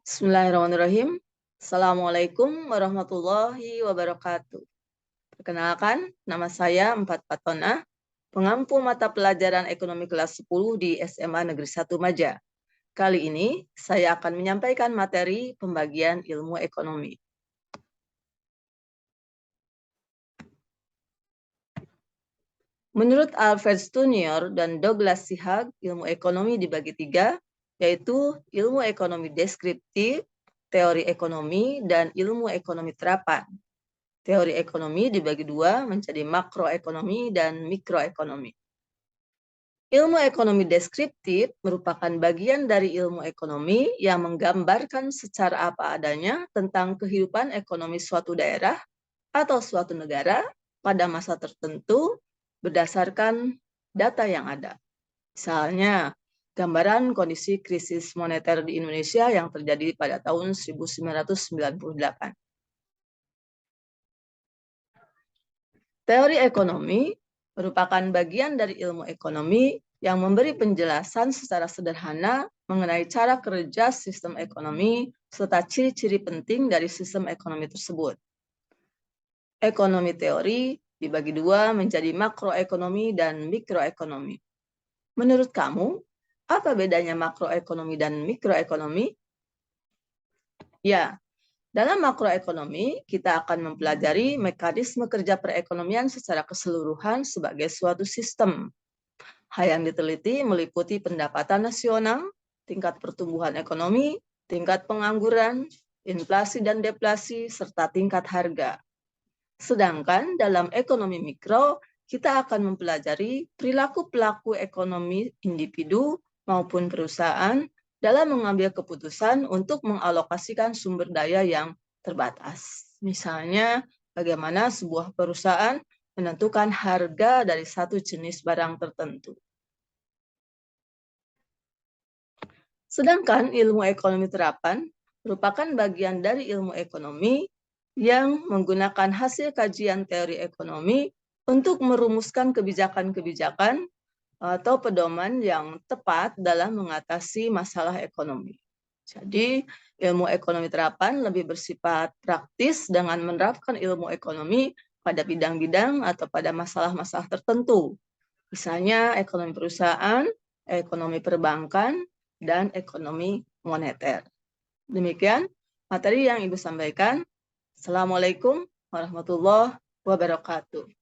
Bismillahirrahmanirrahim. Assalamualaikum warahmatullahi wabarakatuh. Perkenalkan, nama saya Empat Patona, pengampu mata pelajaran ekonomi kelas 10 di SMA Negeri 1 Maja. Kali ini, saya akan menyampaikan materi pembagian ilmu ekonomi. Menurut Alfred Stunior dan Douglas Sihag, ilmu ekonomi dibagi tiga, yaitu ilmu ekonomi deskriptif, teori ekonomi, dan ilmu ekonomi terapan. Teori ekonomi dibagi dua menjadi makroekonomi dan mikroekonomi. Ilmu ekonomi deskriptif merupakan bagian dari ilmu ekonomi yang menggambarkan secara apa adanya tentang kehidupan ekonomi suatu daerah atau suatu negara pada masa tertentu berdasarkan data yang ada. Misalnya, gambaran kondisi krisis moneter di Indonesia yang terjadi pada tahun 1998. Teori ekonomi merupakan bagian dari ilmu ekonomi yang memberi penjelasan secara sederhana mengenai cara kerja sistem ekonomi serta ciri-ciri penting dari sistem ekonomi tersebut. Ekonomi teori dibagi dua menjadi makroekonomi dan mikroekonomi. Menurut kamu, apa bedanya makroekonomi dan mikroekonomi? Ya, dalam makroekonomi, kita akan mempelajari mekanisme kerja perekonomian secara keseluruhan sebagai suatu sistem. Hal yang diteliti meliputi pendapatan nasional, tingkat pertumbuhan ekonomi, tingkat pengangguran, inflasi dan deflasi, serta tingkat harga. Sedangkan dalam ekonomi mikro, kita akan mempelajari perilaku pelaku ekonomi individu maupun perusahaan dalam mengambil keputusan untuk mengalokasikan sumber daya yang terbatas. Misalnya, bagaimana sebuah perusahaan menentukan harga dari satu jenis barang tertentu. Sedangkan ilmu ekonomi terapan merupakan bagian dari ilmu ekonomi yang menggunakan hasil kajian teori ekonomi untuk merumuskan kebijakan-kebijakan atau pedoman yang tepat dalam mengatasi masalah ekonomi. Jadi, ilmu ekonomi terapan lebih bersifat praktis dengan menerapkan ilmu ekonomi pada bidang-bidang atau pada masalah-masalah tertentu. Misalnya ekonomi perusahaan, ekonomi perbankan, dan ekonomi moneter. Demikian materi yang Ibu sampaikan. Assalamualaikum warahmatullahi wabarakatuh.